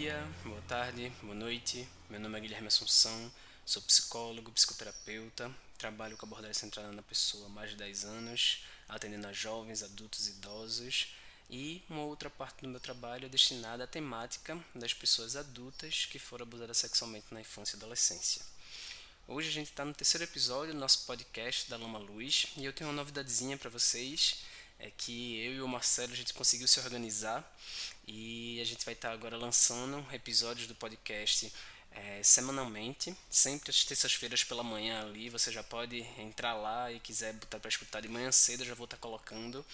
dia, boa tarde, boa noite. Meu nome é Guilherme Assunção, sou psicólogo, psicoterapeuta, trabalho com abordagem centrada na pessoa há mais de 10 anos, atendendo a jovens, adultos e idosos. E uma outra parte do meu trabalho é destinada à temática das pessoas adultas que foram abusadas sexualmente na infância e adolescência. Hoje a gente está no terceiro episódio do nosso podcast da Lama Luz e eu tenho uma novidadezinha para vocês. É que eu e o Marcelo a gente conseguiu se organizar e a gente vai estar agora lançando episódios do podcast semanalmente, sempre às terças-feiras pela manhã ali. Você já pode entrar lá e quiser botar para escutar de manhã cedo, eu já vou estar colocando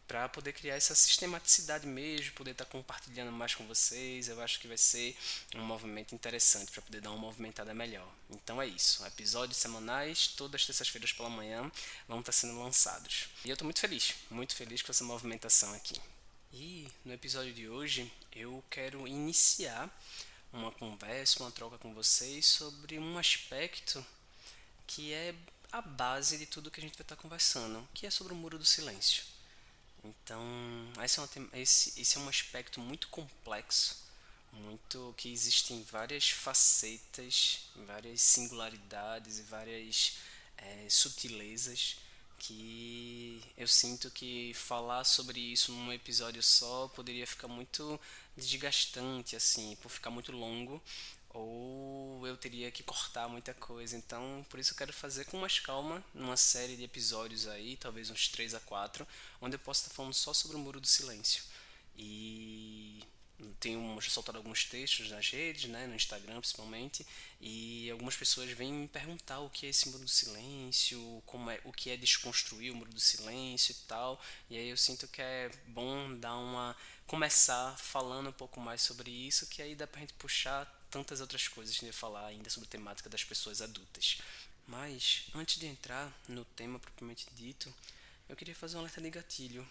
para poder criar essa sistematicidade mesmo, poder estar compartilhando mais com vocês. Eu acho que vai ser um movimento interessante para poder dar uma movimentada melhor. Então é isso, episódios semanais, todas as terças-feiras pela manhã vão estar sendo lançados. E eu estou muito feliz com essa movimentação aqui. E no episódio de hoje eu quero iniciar uma conversa, uma troca com vocês sobre um aspecto que é a base de tudo que a gente vai estar conversando, que é sobre o muro do silêncio. Então, esse é um aspecto muito complexo, muito que existem várias facetas, várias singularidades e várias sutilezas que eu sinto que falar sobre isso num episódio só poderia ficar muito desgastante, assim, por ficar muito longo, ou eu teria que cortar muita coisa. Então, por isso eu quero fazer com mais calma, numa série de episódios aí, talvez uns 3 a 4, onde eu possa estar falando só sobre o Muro do Silêncio. E tenho soltado alguns textos nas redes, né, no Instagram principalmente, e algumas pessoas vêm me perguntar o que é esse muro do silêncio, como é, o que é desconstruir o muro do silêncio e tal. E aí eu sinto que é bom dar uma começar falando um pouco mais sobre isso, que aí dá pra gente puxar tantas outras coisas de falar ainda sobre a temática das pessoas adultas. Mas antes de entrar no tema propriamente dito, eu queria fazer um alerta de gatilho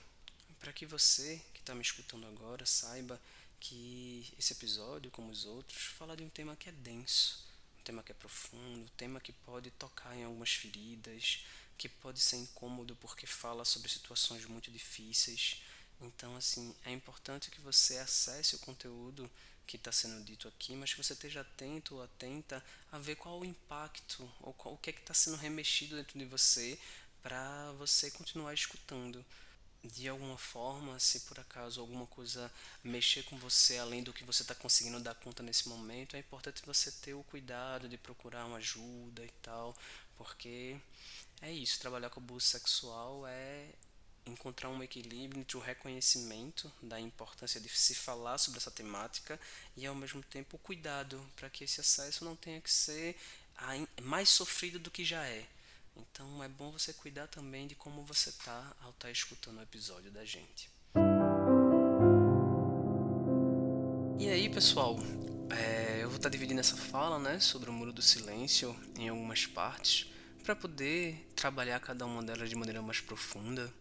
para que você que está me escutando agora saiba que esse episódio, como os outros, fala de um tema que é denso, um tema que é profundo, um tema que pode tocar em algumas feridas, que pode ser incômodo porque fala sobre situações muito difíceis. Então, assim, é importante que você acesse o conteúdo que está sendo dito aqui, mas que você esteja atento ou atenta a ver qual o impacto ou o que é que está sendo remexido dentro de você para você continuar escutando de alguma forma, se por acaso alguma coisa mexer com você além do que você está conseguindo dar conta nesse momento, é importante você ter o cuidado de procurar uma ajuda e tal, porque é isso, trabalhar com abuso sexual é encontrar um equilíbrio entre o reconhecimento da importância de se falar sobre essa temática e ao mesmo tempo o cuidado para que esse acesso não tenha que ser mais sofrido do que já é. Então é bom você cuidar também de como você tá ao estar escutando o episódio da gente. E aí, pessoal, eu vou estar dividindo essa fala, né, sobre o Muro do Silêncio em algumas partes para poder trabalhar cada uma delas de maneira mais profunda.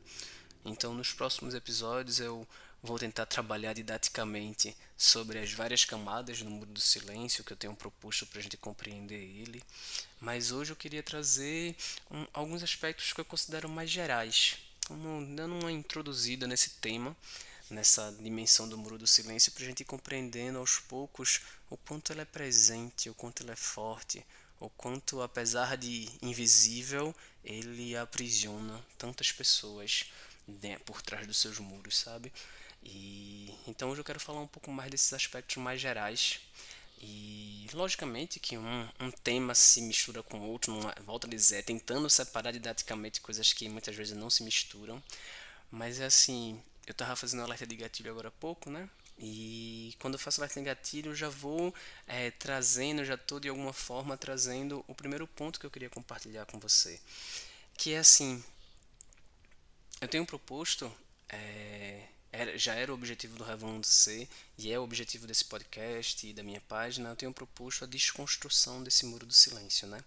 Então, nos próximos episódios eu vou tentar trabalhar didaticamente sobre as várias camadas do Muro do Silêncio que eu tenho proposto para a gente compreender ele. Mas hoje eu queria trazer alguns aspectos que eu considero mais gerais, como dando uma introduzida nesse tema, nessa dimensão do Muro do Silêncio, para a gente ir compreendendo aos poucos o quanto ele é presente, o quanto ele é forte, o quanto, apesar de invisível, ele aprisiona tantas pessoas, né, por trás dos seus muros, sabe? E então hoje eu quero falar um pouco mais desses aspectos mais gerais. E logicamente que um tema se mistura com outro, volto a dizer, tentando separar didaticamente coisas que muitas vezes não se misturam. Mas é assim, eu tava fazendo alerta de gatilho agora há pouco, né? E quando eu faço alerta de gatilho, eu já vou trazendo, já estou de alguma forma trazendo o primeiro ponto que eu queria compartilhar com você. Que é assim, eu tenho proposto, já era o objetivo do Revelando C e é o objetivo desse podcast e da minha página, eu tenho proposto a desconstrução desse muro do silêncio, né?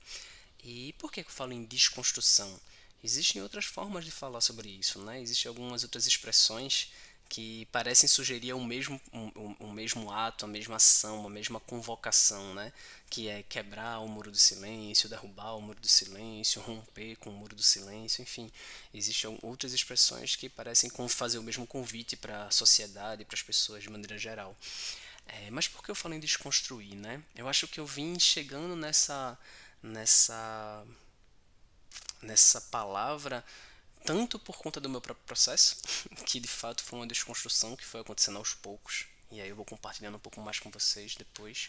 E por que eu falo em desconstrução? Existem outras formas de falar sobre isso, né? Existem algumas outras expressões que parecem sugerir o mesmo ato, a mesma ação, a mesma convocação, né? Que é quebrar o muro do silêncio, derrubar o muro do silêncio, romper com o muro do silêncio, enfim. Existem outras expressões que parecem fazer o mesmo convite para a sociedade, para as pessoas de maneira geral. Mas por que eu falo em desconstruir, né? Eu acho que eu vim chegando nessa, nessa palavra tanto por conta do meu próprio processo, que de fato foi uma desconstrução que foi acontecendo aos poucos, e aí eu vou compartilhando um pouco mais com vocês depois.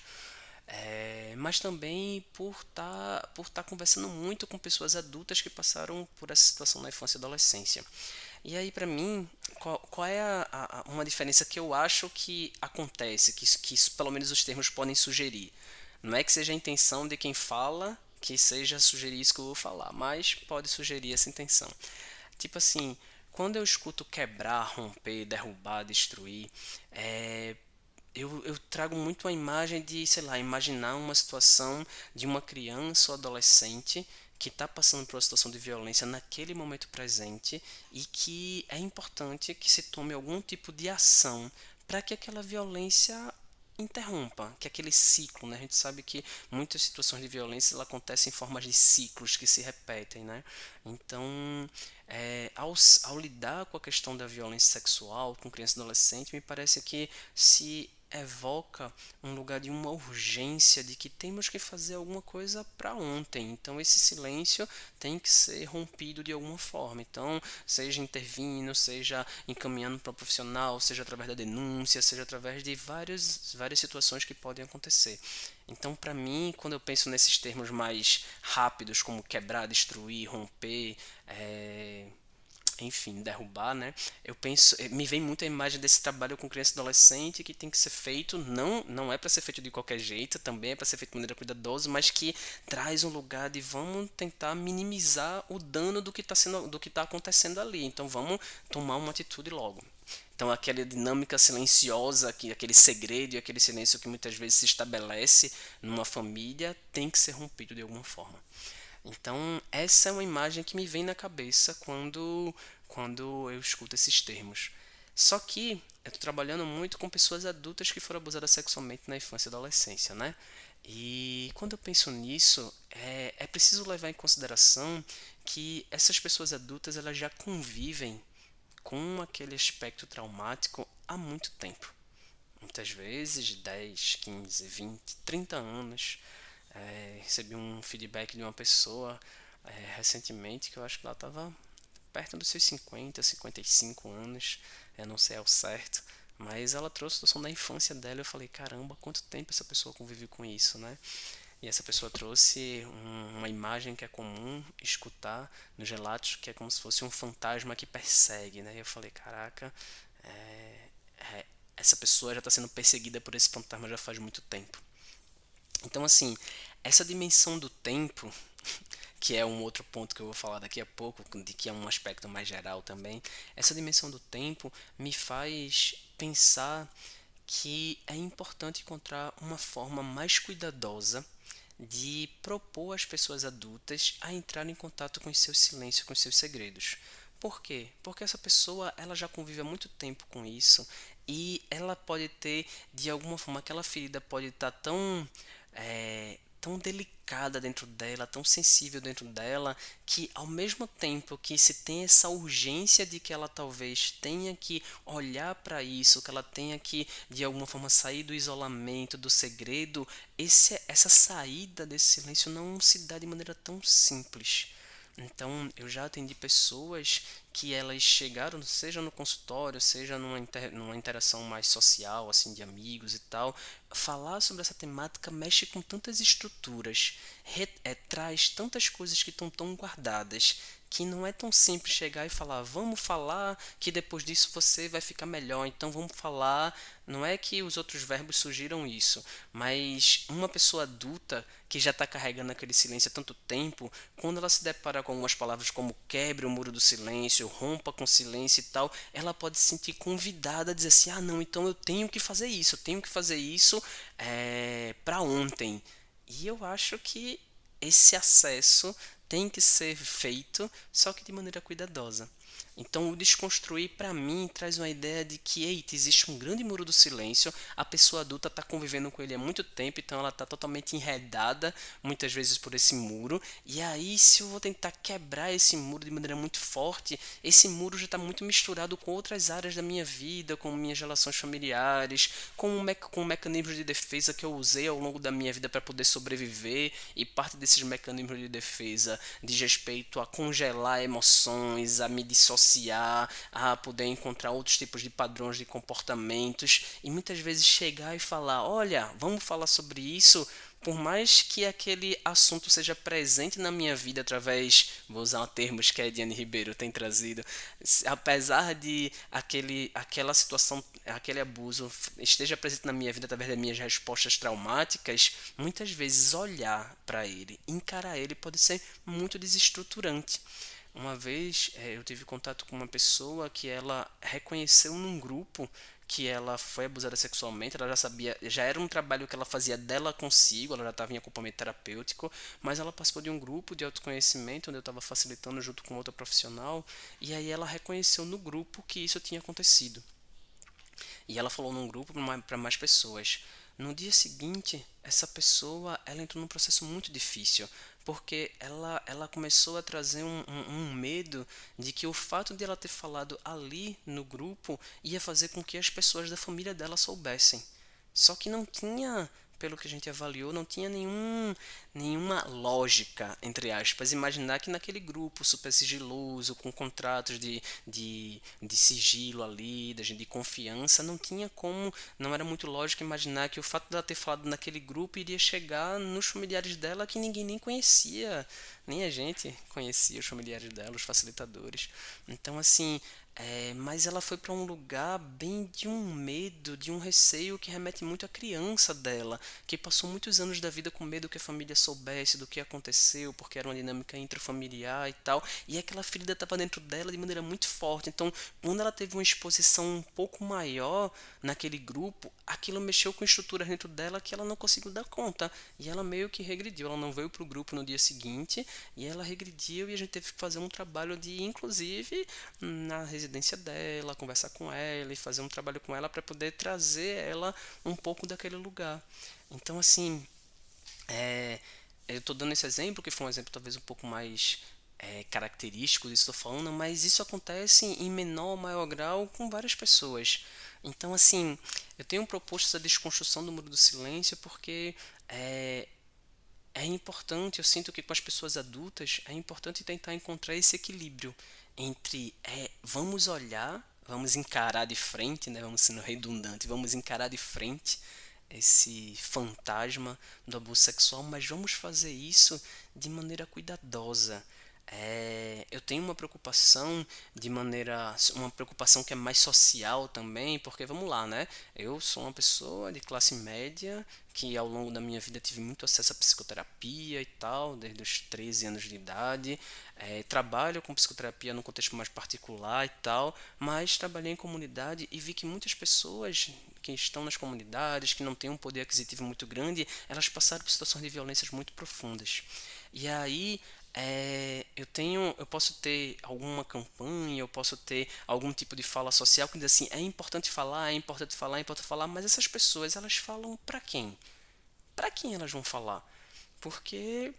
Mas também por tá conversando muito com pessoas adultas que passaram por essa situação na infância e adolescência. E aí, pra mim, qual é uma diferença que eu acho que acontece, que isso, pelo menos os termos podem sugerir? Não é que seja a intenção de quem fala que seja sugerir isso que eu vou falar, mas pode sugerir essa intenção. Tipo assim, quando eu escuto quebrar, romper, derrubar, destruir, é, eu trago muito a imagem de, sei lá, imaginar uma situação de uma criança ou adolescente que está passando por uma situação de violência naquele momento presente e que é importante que se tome algum tipo de ação para que aquela violência interrompa, que aquele ciclo, né? A gente sabe que muitas situações de violência ela acontecem em formas de ciclos que se repetem, né? Então, ao lidar com a questão da violência sexual com criança e adolescente, me parece que se evoca um lugar de uma urgência de que temos que fazer alguma coisa para ontem. Então esse silêncio tem que ser rompido de alguma forma. Então, seja intervindo, seja encaminhando para o profissional, seja através da denúncia, seja através de várias situações que podem acontecer. Então, para mim, quando eu penso nesses termos mais rápidos, como quebrar, destruir, romper, é, enfim, derrubar, né? Eu penso, me vem muito a imagem desse trabalho com criança e adolescente que tem que ser feito, não é para ser feito de qualquer jeito, também é para ser feito de maneira cuidadosa, mas que traz um lugar de vamos tentar minimizar o dano do que está acontecendo ali. Então vamos tomar uma atitude logo. Então aquela dinâmica silenciosa, aquele segredo e aquele silêncio que muitas vezes se estabelece numa família tem que ser rompido de alguma forma. Então, essa é uma imagem que me vem na cabeça quando eu escuto esses termos. Só que eu estou trabalhando muito com pessoas adultas que foram abusadas sexualmente na infância e adolescência, né? E quando eu penso nisso, é preciso levar em consideração que essas pessoas adultas elas já convivem com aquele aspecto traumático há muito tempo. Muitas vezes 10, 15, 20, 30 anos. Recebi um feedback de uma pessoa recentemente que eu acho que ela estava perto dos seus 50, 55 anos, eu não sei ao certo, mas ela trouxe a situação da infância dela e eu falei, caramba, quanto tempo essa pessoa convive com isso, né? E essa pessoa trouxe uma imagem que é comum escutar nos relatos, que é como se fosse um fantasma que persegue, né? E eu falei, caraca, é, essa pessoa já está sendo perseguida por esse fantasma já faz muito tempo. Então, assim, essa dimensão do tempo, que é um outro ponto que eu vou falar daqui a pouco, de que é um aspecto mais geral também, essa dimensão do tempo me faz pensar que é importante encontrar uma forma mais cuidadosa de propor às pessoas adultas a entrar em contato com os seus silêncios, com os seus segredos. Por quê? Porque essa pessoa ela já convive há muito tempo com isso e ela pode ter, de alguma forma, aquela ferida pode estar tão delicada dentro dela, tão sensível dentro dela, que ao mesmo tempo que se tem essa urgência de que ela talvez tenha que olhar para isso, que ela tenha que de alguma forma sair do isolamento, do segredo, essa saída desse silêncio não se dá de maneira tão simples. Então, eu já atendi pessoas que elas chegaram, seja no consultório, seja numa interação mais social, assim, de amigos e tal. Falar sobre essa temática mexe com tantas estruturas, traz tantas coisas que estão tão guardadas, que não é tão simples chegar e falar, vamos falar que depois disso você vai ficar melhor, então vamos falar. Não é que os outros verbos surgiram isso, mas uma pessoa adulta que já está carregando aquele silêncio há tanto tempo, quando ela se depara com algumas palavras como quebre o muro do silêncio, rompa com silêncio e tal, ela pode se sentir convidada a dizer assim, ah não, então eu tenho que fazer isso, eu tenho que fazer isso para ontem. E eu acho que esse acesso tem que ser feito, só que de maneira cuidadosa. Então, o desconstruir para mim traz uma ideia de que, eita, existe um grande muro do silêncio, a pessoa adulta está convivendo com ele há muito tempo, então ela está totalmente enredada, muitas vezes por esse muro, e aí se eu vou tentar quebrar esse muro de maneira muito forte, esse muro já está muito misturado com outras áreas da minha vida, com minhas relações familiares, com mecanismos de defesa que eu usei ao longo da minha vida para poder sobreviver, e parte desses mecanismos de defesa diz respeito a congelar emoções, a me dissociar, a poder encontrar outros tipos de padrões de comportamentos, e muitas vezes chegar e falar, olha, vamos falar sobre isso, por mais que aquele assunto seja presente na minha vida através, vou usar termos que a Ediane Ribeiro tem trazido, apesar de aquela situação, aquele abuso esteja presente na minha vida através das minhas respostas traumáticas, muitas vezes olhar para ele, encarar ele pode ser muito desestruturante. Uma vez eu tive contato com uma pessoa que ela reconheceu num grupo que ela foi abusada sexualmente, ela já sabia, já era um trabalho que ela fazia dela consigo, ela já estava em acompanhamento terapêutico, mas ela participou de um grupo de autoconhecimento onde eu estava facilitando junto com outra profissional, e aí ela reconheceu no grupo que isso tinha acontecido. E ela falou num grupo para mais pessoas. No dia seguinte, essa pessoa ela entrou num processo muito difícil, porque ela começou a trazer um medo de que o fato de ela ter falado ali no grupo ia fazer com que as pessoas da família dela soubessem. Só que não tinha, pelo que a gente avaliou, não tinha nenhuma lógica, entre aspas, imaginar que naquele grupo super sigiloso, com contratos de sigilo ali, de confiança, não tinha como, não era muito lógico imaginar que o fato dela ter falado naquele grupo iria chegar nos familiares dela que ninguém nem conhecia, nem a gente conhecia os familiares dela, os facilitadores. Então, assim, mas ela foi para um lugar bem de um medo, de um receio que remete muito à criança dela, que passou muitos anos da vida com medo que a família soubesse do que aconteceu, porque era uma dinâmica intrafamiliar e tal, e aquela ferida estava dentro dela de maneira muito forte. Então, quando ela teve uma exposição um pouco maior naquele grupo, aquilo mexeu com estruturas dentro dela que ela não conseguiu dar conta, e ela meio que regrediu. Ela não veio para o grupo no dia seguinte, e ela regrediu, e a gente teve que fazer um trabalho de, inclusive, na residência dela, conversar com ela e fazer um trabalho com ela para poder trazer ela um pouco daquele lugar. Então, assim, é, eu estou dando esse exemplo, que foi um exemplo talvez um pouco mais característico disso que estou falando, mas isso acontece em menor ou maior grau com várias pessoas. Então, assim, eu tenho proposto essa desconstrução do muro do silêncio porque é importante, eu sinto que com as pessoas adultas é importante tentar encontrar esse equilíbrio entre vamos olhar, vamos encarar de frente, né, vamos sendo redundante, vamos encarar de frente esse fantasma do abuso sexual, mas vamos fazer isso de maneira cuidadosa. Eu tenho uma preocupação que é mais social também, porque vamos lá, né? Eu sou uma pessoa de classe média que ao longo da minha vida tive muito acesso à psicoterapia e tal, desde os 13 anos de idade. Trabalho com psicoterapia num contexto mais particular e tal, mas trabalhei em comunidade e vi que muitas pessoas que estão nas comunidades, que não têm um poder aquisitivo muito grande, elas passaram por situações de violências muito profundas. E aí eu posso ter alguma campanha, eu posso ter algum tipo de fala social que diz assim, é importante falar, é importante falar, é importante falar, mas essas pessoas, elas falam para quem? Para quem elas vão falar? Porque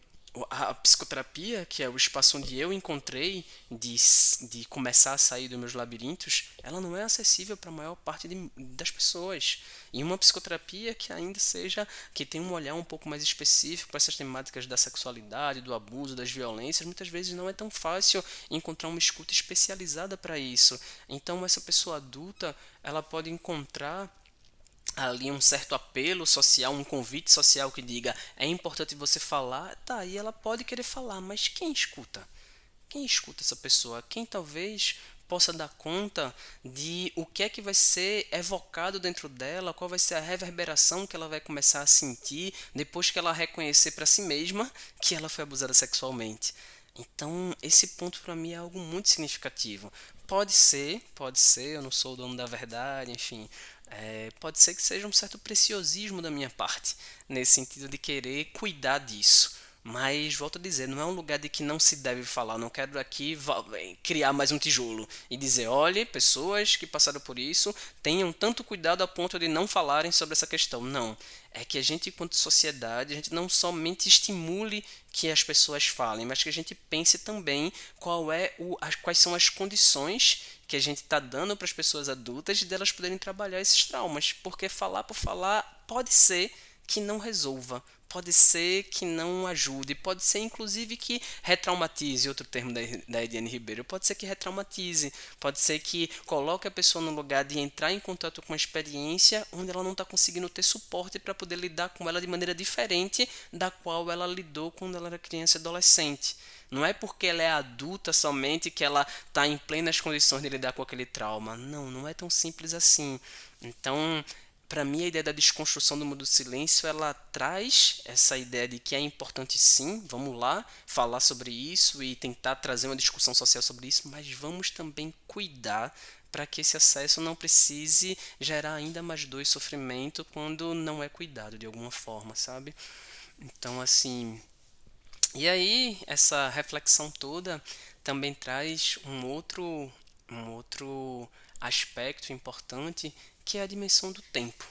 a psicoterapia, que é o espaço onde eu encontrei de começar a sair dos meus labirintos, ela não é acessível para a maior parte das pessoas. E uma psicoterapia que ainda seja, que tem um olhar um pouco mais específico para essas temáticas da sexualidade, do abuso, das violências, muitas vezes não é tão fácil encontrar uma escuta especializada para isso. Então essa pessoa adulta, ela pode encontrar ali um certo apelo social, um convite social que diga é importante você falar, tá, e ela pode querer falar, mas quem escuta? Quem escuta essa pessoa? Quem talvez possa dar conta de o que é que vai ser evocado dentro dela, qual vai ser a reverberação que ela vai começar a sentir depois que ela reconhecer para si mesma que ela foi abusada sexualmente. Então, esse ponto para mim é algo muito significativo. Pode ser, eu não sou o dono da verdade, enfim. Pode ser que seja um certo preciosismo da minha parte, nesse sentido de querer cuidar disso. Mas, volto a dizer, não é um lugar de que não se deve falar. Não quero aqui criar mais um tijolo e dizer, olhe, pessoas que passaram por isso, tenham tanto cuidado a ponto de não falarem sobre essa questão. Não. É que a gente, enquanto sociedade, a gente não somente estimule que as pessoas falem, mas que a gente pense também quais são as condições que a gente está dando para as pessoas adultas de elas poderem trabalhar esses traumas. Porque falar por falar pode ser que não resolva, pode ser que não ajude, pode ser inclusive que retraumatize, outro termo da Ediane Ribeiro, pode ser que retraumatize, pode ser que coloque a pessoa no lugar de entrar em contato com uma experiência onde ela não está conseguindo ter suporte para poder lidar com ela de maneira diferente da qual ela lidou quando ela era criança e adolescente. Não é porque ela é adulta somente que ela está em plenas condições de lidar com aquele trauma. Não, não é tão simples assim. Então, para mim, a ideia da desconstrução do mundo do silêncio, ela traz essa ideia de que é importante sim, vamos lá, falar sobre isso e tentar trazer uma discussão social sobre isso, mas vamos também cuidar para que esse acesso não precise gerar ainda mais dor e sofrimento quando não é cuidado de alguma forma, sabe? Então, assim, e aí, essa reflexão toda também traz um outro aspecto importante que é a dimensão do tempo.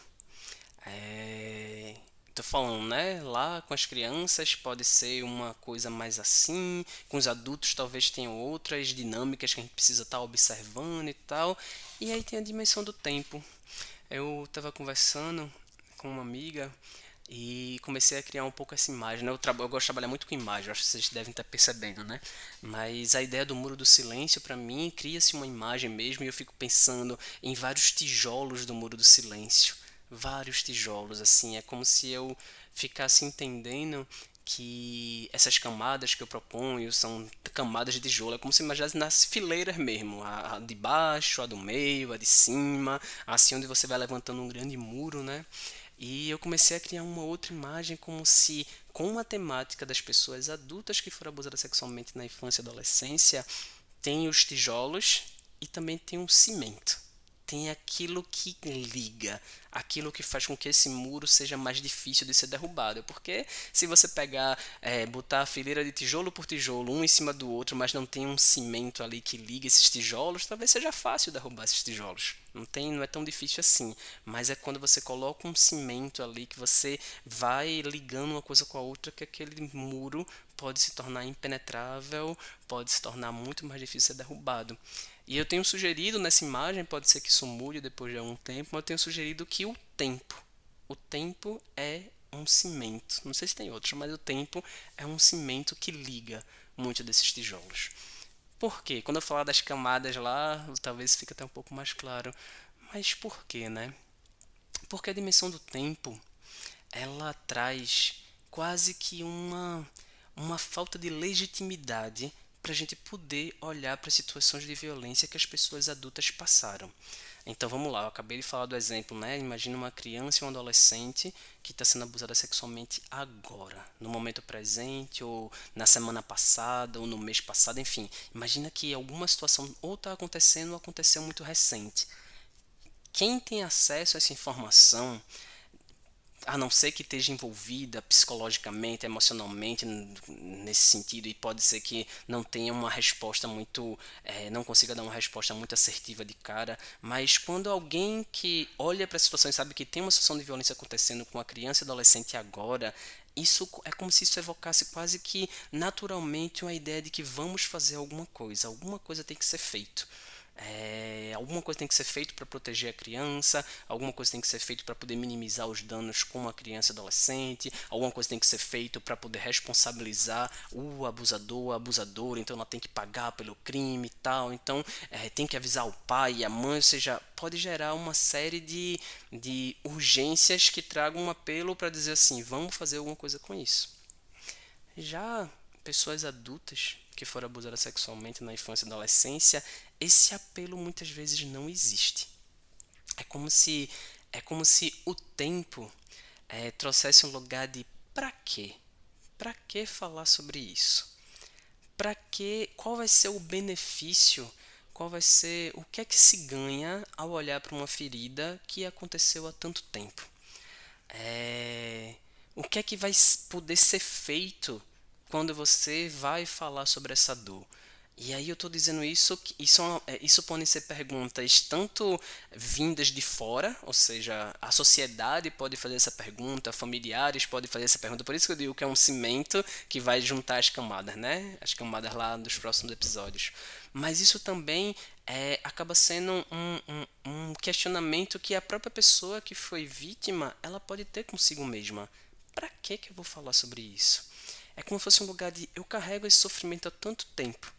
Tô falando, né? Lá com as crianças pode ser uma coisa mais assim, com os adultos talvez tenham outras dinâmicas que a gente precisa estar observando e tal. E aí tem a dimensão do tempo. Eu estava conversando com uma amiga e comecei a criar um pouco essa imagem, né? Eu gosto de trabalhar muito com imagem, acho que vocês devem estar percebendo, né? Mas a ideia do muro do silêncio, para mim, cria-se uma imagem mesmo e eu fico pensando em vários tijolos do muro do silêncio. Vários tijolos, assim, é como se eu ficasse entendendo que essas camadas que eu proponho são camadas de tijolo, é como se imaginasse nas fileiras mesmo, a de baixo, a do meio, a de cima, assim onde você vai levantando um grande muro, né? E eu comecei a criar uma outra imagem como se, com a temática das pessoas adultas que foram abusadas sexualmente na infância e adolescência, tem os tijolos e também tem um cimento. Tem aquilo que liga, aquilo que faz com que esse muro seja mais difícil de ser derrubado. Porque se você pegar, botar a fileira de tijolo por tijolo, um em cima do outro, mas não tem um cimento ali que liga esses tijolos, talvez seja fácil derrubar esses tijolos. Não é tão difícil assim. Mas é quando você coloca um cimento ali que você vai ligando uma coisa com a outra que aquele muro pode se tornar impenetrável, pode se tornar muito mais difícil de ser derrubado. E eu tenho sugerido nessa imagem, pode ser que isso mude depois de algum tempo, mas eu tenho sugerido que o tempo é um cimento. Não sei se tem outros, mas o tempo é um cimento que liga muito desses tijolos. Por quê? Quando eu falar das camadas lá, talvez fique até um pouco mais claro. Mas por quê, né? Porque a dimensão do tempo, ela traz quase que uma falta de legitimidade para a gente poder olhar para as situações de violência que as pessoas adultas passaram. Então vamos lá, eu acabei de falar do exemplo, né? Imagina uma criança e um adolescente que está sendo abusada sexualmente agora, no momento presente, ou na semana passada, ou no mês passado, enfim. Imagina que alguma situação ou está acontecendo ou aconteceu muito recente. Quem tem acesso a essa informação, a não ser que esteja envolvida psicologicamente, emocionalmente nesse sentido, e pode ser que não tenha uma resposta muito, não consiga dar uma resposta muito assertiva de cara, mas quando alguém que olha para a situação e sabe que tem uma situação de violência acontecendo com a criança e adolescente agora, isso é como se isso evocasse quase que naturalmente uma ideia de que vamos fazer alguma coisa tem que ser feito. Alguma coisa tem que ser feito para proteger a criança, alguma coisa tem que ser feito para poder minimizar os danos com a criança e adolescente, alguma coisa tem que ser feito para poder responsabilizar o abusador, a abusadora, então ela tem que pagar pelo crime e tal, então tem que avisar o pai e a mãe, ou seja, pode gerar uma série de urgências que tragam um apelo para dizer assim, vamos fazer alguma coisa com isso. Já pessoas adultas que foram abusadas sexualmente na infância e adolescência, esse apelo muitas vezes não existe. É como se, é como se o tempo trouxesse um lugar de pra quê? Pra que falar sobre isso? Para que? Qual vai ser o benefício? Qual vai ser o que é que se ganha ao olhar para uma ferida que aconteceu há tanto tempo? O que é que vai poder ser feito quando você vai falar sobre essa dor. E aí eu estou dizendo isso, isso podem ser perguntas tanto vindas de fora, ou seja, a sociedade pode fazer essa pergunta, familiares podem fazer essa pergunta, por isso que eu digo que é um cimento que vai juntar as camadas, né? As camadas lá dos próximos episódios. Mas isso também acaba sendo um questionamento que a própria pessoa que foi vítima, ela pode ter consigo mesma. Para que eu vou falar sobre isso? É como se fosse um lugar de eu carrego esse sofrimento há tanto tempo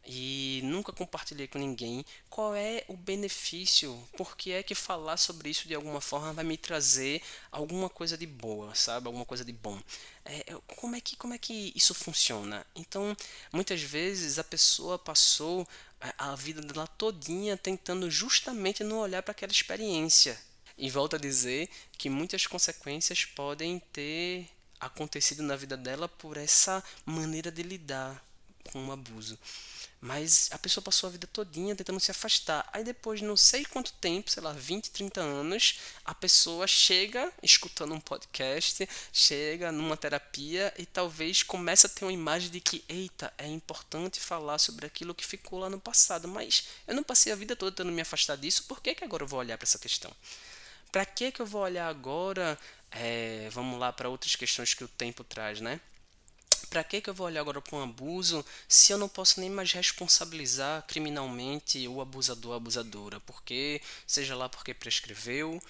e nunca compartilhei com ninguém. Qual é o benefício? Por que é que falar sobre isso de alguma forma vai me trazer alguma coisa de boa, sabe? Alguma coisa de bom. Como é que isso funciona? Então, muitas vezes a pessoa passou a vida dela todinha tentando justamente não olhar para aquela experiência. E volto a dizer que muitas consequências podem ter acontecido na vida dela por essa maneira de lidar com o abuso. Mas a pessoa passou a vida todinha tentando se afastar. Aí depois de não sei quanto tempo, sei lá, 20, 30 anos, a pessoa chega escutando um podcast, chega numa terapia e talvez comece a ter uma imagem de que, eita, é importante falar sobre aquilo que ficou lá no passado. Mas eu não passei a vida toda tentando me afastar disso, por que agora eu vou olhar para essa questão? Para que eu vou olhar agora, vamos lá, para outras questões que o tempo traz, né? Para que eu vou olhar agora para um abuso se eu não posso nem mais responsabilizar criminalmente o abusador ou a abusadora? Porque, seja lá porque prescreveu,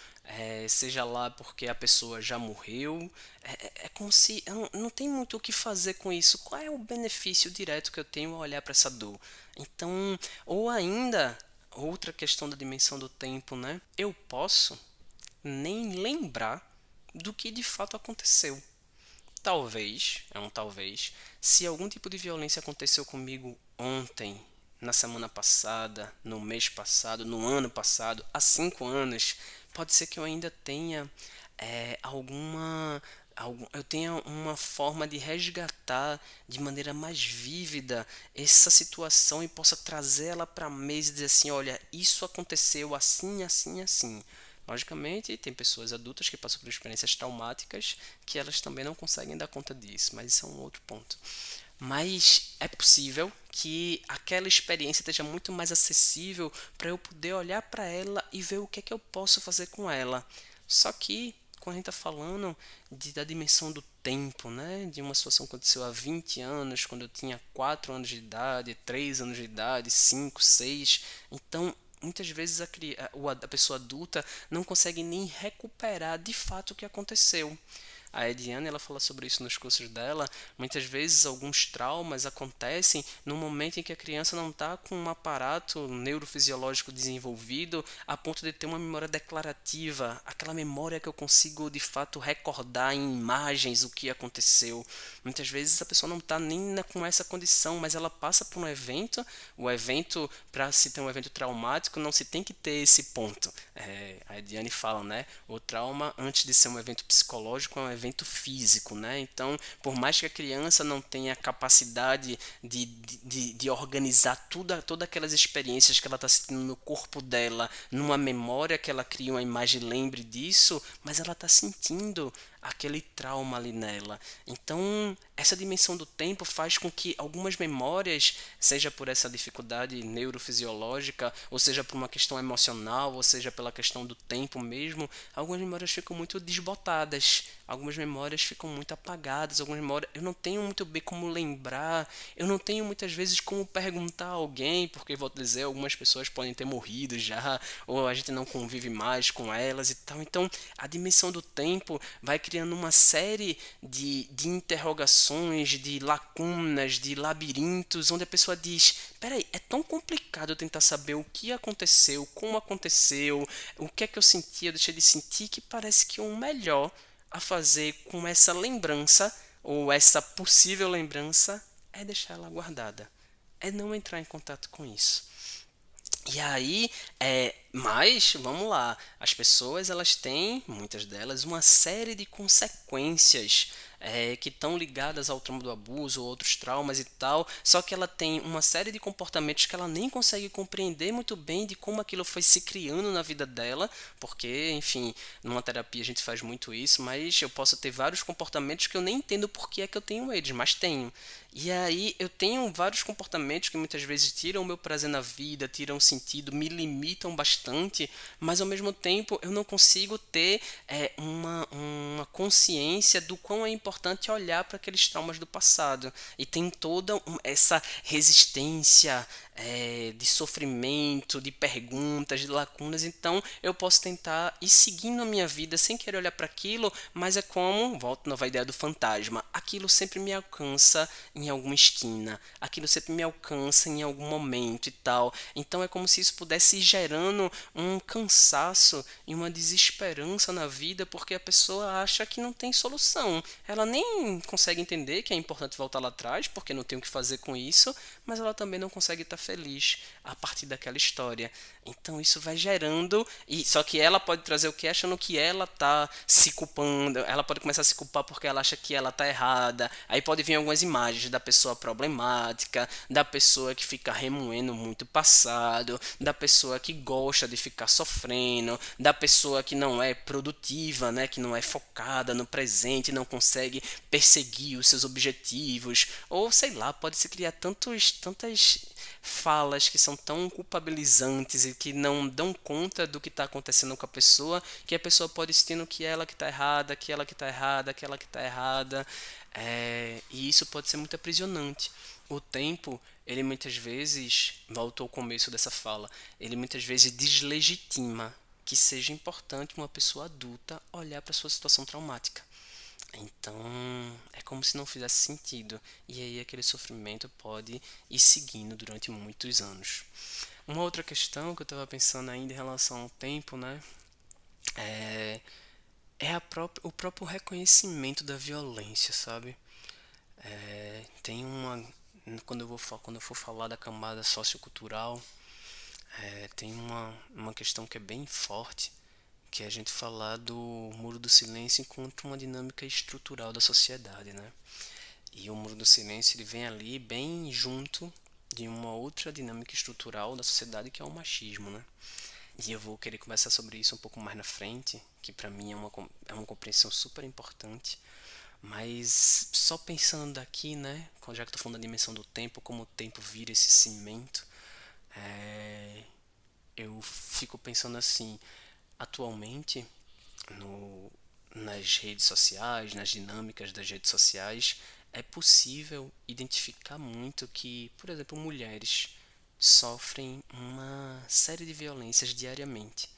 seja lá porque a pessoa já morreu, é como se eu não tem muito o que fazer com isso. Qual é o benefício direto que eu tenho ao olhar para essa dor? Então, ou ainda, outra questão da dimensão do tempo, né? Eu posso nem lembrar do que de fato aconteceu. Talvez, é um talvez, se algum tipo de violência aconteceu comigo ontem, na semana passada, no mês passado, no ano passado, há 5 anos, pode ser que eu ainda tenha eu tenha uma forma de resgatar de maneira mais vívida essa situação e possa trazê-la para a mesa e dizer assim, olha, isso aconteceu assim, assim, assim. Logicamente, tem pessoas adultas que passam por experiências traumáticas que elas também não conseguem dar conta disso, mas isso é um outro ponto. Mas é possível que aquela experiência esteja muito mais acessível para eu poder olhar para ela e ver o que é que eu posso fazer com ela. Só que, quando a gente está falando da dimensão do tempo, né? De uma situação que aconteceu há 20 anos, quando eu tinha 4 anos de idade, 3 anos de idade, 5, 6. Então, muitas vezes a pessoa adulta não consegue nem recuperar de fato o que aconteceu. A Ediane, ela fala sobre isso nos cursos dela. Muitas vezes alguns traumas acontecem no momento em que a criança não está com um aparato neurofisiológico desenvolvido a ponto de ter uma memória declarativa, aquela memória que eu consigo de fato recordar em imagens o que aconteceu. Muitas vezes a pessoa não está nem com essa condição, mas ela passa por um evento. O evento, para se ter um evento traumático, não se tem que ter esse ponto. A Ediane fala, né? O trauma, antes de ser um evento psicológico, é um evento físico, né? Então, por mais que a criança não tenha capacidade de organizar todas aquelas experiências que ela está sentindo no corpo dela, numa memória que ela cria uma imagem, lembre disso, mas ela está sentindo aquele trauma ali nela. Então, essa dimensão do tempo faz com que algumas memórias, seja por essa dificuldade neurofisiológica, ou seja por uma questão emocional, ou seja pela questão do tempo mesmo, algumas memórias ficam muito desbotadas, algumas memórias ficam muito apagadas, algumas memórias eu não tenho muito bem como lembrar, eu não tenho muitas vezes como perguntar a alguém, porque vou dizer, algumas pessoas podem ter morrido já, ou a gente não convive mais com elas e tal. Então, a dimensão do tempo vai criando uma série de interrogações, de lacunas, de labirintos, onde a pessoa diz: peraí, é tão complicado eu tentar saber o que aconteceu, como aconteceu, o que é que eu senti, eu deixei de sentir, que parece que o melhor a fazer com essa lembrança, ou essa possível lembrança, é deixar ela guardada. É não entrar em contato com isso. E aí, mas vamos lá, as pessoas elas têm, muitas delas, uma série de consequências que estão ligadas ao trauma do abuso ou outros traumas e tal, só que ela tem uma série de comportamentos que ela nem consegue compreender muito bem de como aquilo foi se criando na vida dela, porque, enfim, numa terapia a gente faz muito isso, mas eu posso ter vários comportamentos que eu nem entendo por que é que eu tenho eles, mas tenho. E aí eu tenho vários comportamentos que muitas vezes tiram o meu prazer na vida, tiram sentido, me limitam bastante, mas ao mesmo tempo eu não consigo ter uma consciência do quão é importante olhar para aqueles traumas do passado. E tem toda essa resistência de sofrimento, de perguntas, de lacunas. Então eu posso tentar ir seguindo a minha vida sem querer olhar para aquilo, mas é como, volto nova ideia do fantasma, aquilo sempre me alcança em alguma esquina, aquilo sempre me alcança em algum momento e tal. Então é como se isso pudesse ir gerando um cansaço e uma desesperança na vida, porque a pessoa acha que não tem solução. Ela nem consegue entender que é importante voltar lá atrás, porque não tem o que fazer com isso, mas ela também não consegue estar feliz a partir daquela história. Então isso vai gerando, e só que ela pode trazer o que achando que ela tá se culpando, ela pode começar a se culpar porque ela acha que ela tá errada. Aí pode vir algumas imagens da pessoa problemática, da pessoa que fica remoendo muito o passado, da pessoa que gosta de ficar sofrendo, da pessoa que não é produtiva, né, que não é focada no presente, não consegue perseguir os seus objetivos, ou sei lá, pode se criar tantas falas que são tão culpabilizantes e que não dão conta do que está acontecendo com a pessoa, que a pessoa pode estar que ela que está errada, que ela que está errada, que ela que está errada, e isso pode ser muito aprisionante. O tempo, ele muitas vezes, volto ao começo dessa fala, ele muitas vezes deslegitima que seja importante uma pessoa adulta olhar para sua situação traumática. Então, é como se não fizesse sentido. E aí aquele sofrimento pode ir seguindo durante muitos anos. Uma outra questão que eu estava pensando ainda em relação ao tempo, né? É, o próprio reconhecimento da violência, sabe? Tem uma. Quando eu for falar da camada sociocultural, tem uma questão que é bem forte, que é a gente falar do muro do silêncio enquanto uma dinâmica estrutural da sociedade, né? E o muro do silêncio ele vem ali bem junto de uma outra dinâmica estrutural da sociedade que é o machismo, né? E eu vou querer conversar sobre isso um pouco mais na frente, que pra mim é uma compreensão super importante. Mas só pensando daqui, né? Já que eu tô falando da dimensão do tempo, como o tempo vira esse cimento, eu fico pensando assim, atualmente no, nas redes sociais, nas dinâmicas das redes sociais, é possível identificar muito que, por exemplo, mulheres sofrem uma série de violências diariamente,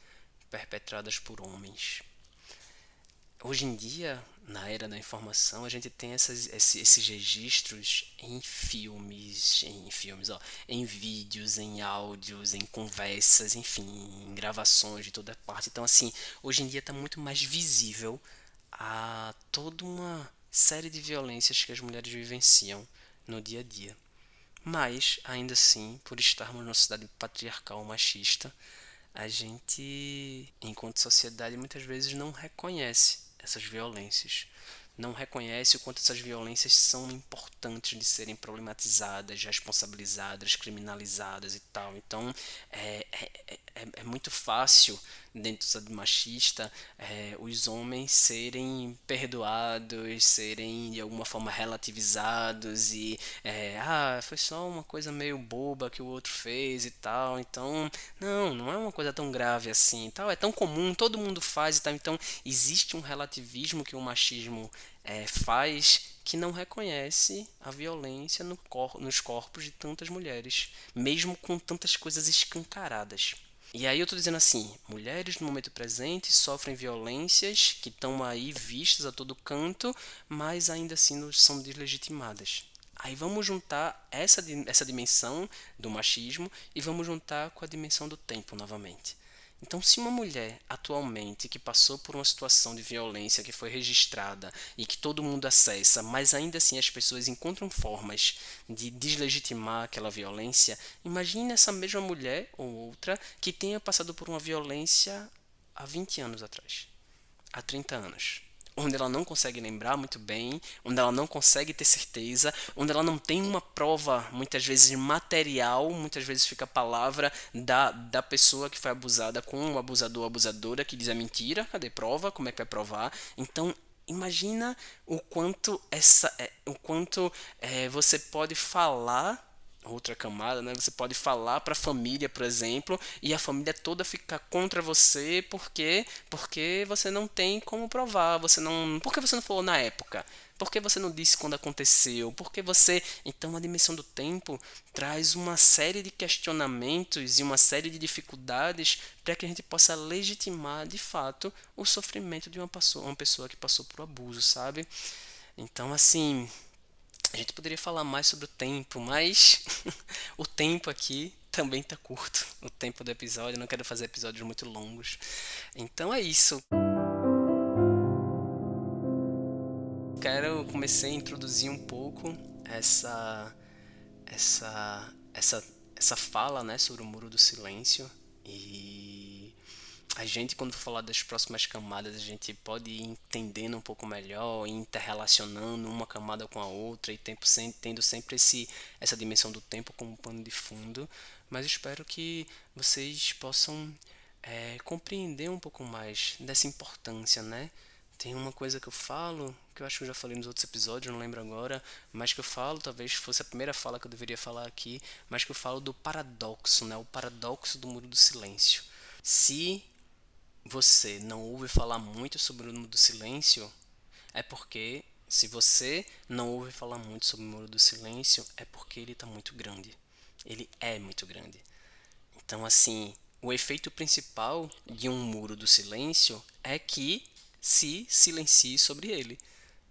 perpetradas por homens. Hoje em dia, na era da informação, a gente tem esses registros ó, em vídeos, em áudios, em conversas, enfim, em gravações de toda parte. Então, assim, hoje em dia está muito mais visível a toda uma série de violências que as mulheres vivenciam no dia a dia. Mas, ainda assim, por estarmos numa sociedade patriarcal machista, a gente, enquanto sociedade, muitas vezes não reconhece essas violências. Não reconhece o quanto essas violências são importantes de serem problematizadas, responsabilizadas, criminalizadas e tal. Então, é muito fácil, dentro do sociedade machista, os homens serem perdoados, serem de alguma forma relativizados e, foi só uma coisa meio boba que o outro fez e tal. Então, não é uma coisa tão grave assim, tal, é tão comum, todo mundo faz e tal. Então, existe um relativismo que o machismo faz que não reconhece a violência nos corpos de tantas mulheres, mesmo com tantas coisas escancaradas. E aí eu tô dizendo assim, mulheres no momento presente sofrem violências que estão aí vistas a todo canto, mas ainda assim não são deslegitimadas. Aí vamos juntar essa dimensão do machismo e vamos juntar com a dimensão do tempo novamente. Então, se uma mulher atualmente que passou por uma situação de violência que foi registrada e que todo mundo acessa, mas ainda assim as pessoas encontram formas de deslegitimar aquela violência, imagine essa mesma mulher ou outra que tenha passado por uma violência há 20 anos atrás, há 30 anos. onde ela não consegue lembrar muito bem, onde ela não consegue ter certeza, onde ela não tem uma prova, muitas vezes material, muitas vezes fica a palavra da pessoa que foi abusada com o abusador ou abusadora que diz a mentira. Cadê prova? Como é que vai provar? Então, imagina o quanto você pode falar outra camada, né? Você pode falar para a família, por exemplo, e a família toda ficar contra você porque você não tem como provar, porque você não falou na época, porque você não disse quando aconteceu, porque você, então a dimensão do tempo traz uma série de questionamentos e uma série de dificuldades para que a gente possa legitimar de fato o sofrimento de uma pessoa que passou por abuso, sabe? Então, assim, a gente poderia falar mais sobre o tempo, mas o tempo aqui também tá curto. O tempo do episódio, eu não quero fazer episódios muito longos. Então é isso. Comecei a introduzir um pouco essa essa fala, né, sobre o muro do silêncio e a gente, quando for falar das próximas camadas, a gente pode ir entendendo um pouco melhor, interrelacionando uma camada com a outra e tendo sempre essa dimensão do tempo como pano de fundo. Mas espero que vocês possam compreender um pouco mais dessa importância, né? Tem uma coisa que eu falo, que eu acho que eu já falei nos outros episódios, não lembro agora, mas que eu falo, talvez fosse a primeira fala que eu deveria falar aqui, mas que eu falo do paradoxo, né? O paradoxo do muro do silêncio. Se você não ouve falar muito sobre o Muro do Silêncio, é porque se você não ouve falar muito sobre o Muro do Silêncio, é porque ele está muito grande. Ele é muito grande. Então, assim, o efeito principal de um muro do silêncio é que se silencie sobre ele.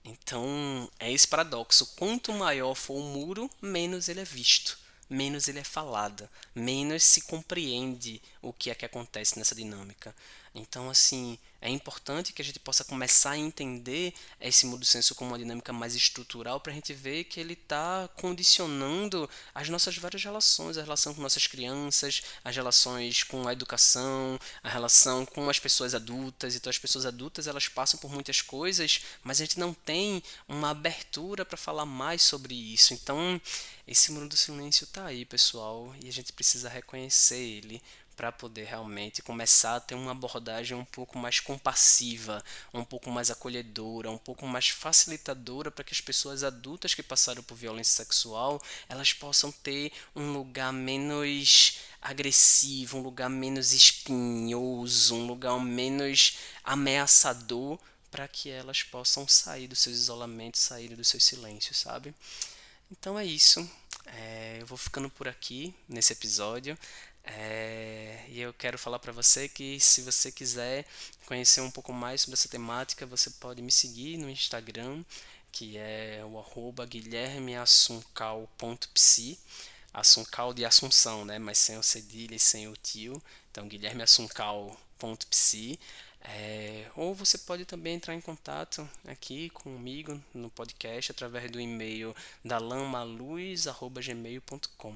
Então, é esse paradoxo. Quanto maior for o muro, menos ele é visto, menos ele é falado, menos se compreende o que é que acontece nessa dinâmica. Então, assim, é importante que a gente possa começar a entender esse mudo senso como uma dinâmica mais estrutural para a gente ver que ele está condicionando as nossas várias relações, a relação com nossas crianças, as relações com a educação, a relação com as pessoas adultas. Então, as pessoas adultas elas passam por muitas coisas, mas a gente não tem uma abertura para falar mais sobre isso. Então, esse muro do silêncio está aí, pessoal, e a gente precisa reconhecer ele para poder realmente começar a ter uma abordagem um pouco mais compassiva, um pouco mais acolhedora, um pouco mais facilitadora para que as pessoas adultas que passaram por violência sexual, elas possam ter um lugar menos agressivo, um lugar menos espinhoso, um lugar menos ameaçador para que elas possam sair dos seus isolamentos, sair dos seus silêncios, sabe? Então é isso. Eu vou ficando por aqui nesse episódio. E eu quero falar para você que se você quiser conhecer um pouco mais sobre essa temática, você pode me seguir no Instagram, que é o guilhermeassuncal.psi, Assuncal de Assunção, né? Mas sem o cedilha e sem o tio. Então, guilhermeassuncal.psi. Ou você pode também entrar em contato aqui comigo no podcast através do e-mail dalanmaluz@gmail.com.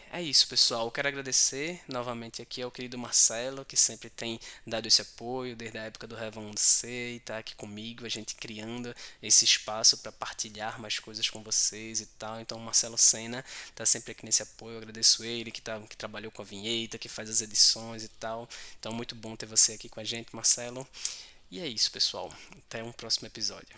É isso, pessoal. Eu quero agradecer novamente aqui ao querido Marcelo, que sempre tem dado esse apoio desde a época do Revão C e tá aqui comigo, a gente criando esse espaço para partilhar mais coisas com vocês e tal. Então, o Marcelo Sena tá sempre aqui nesse apoio. Eu agradeço ele que trabalhou com a vinheta, que faz as edições e tal. Então, muito bom ter você aqui com a gente, Marcelo. E é isso, pessoal. Até um próximo episódio.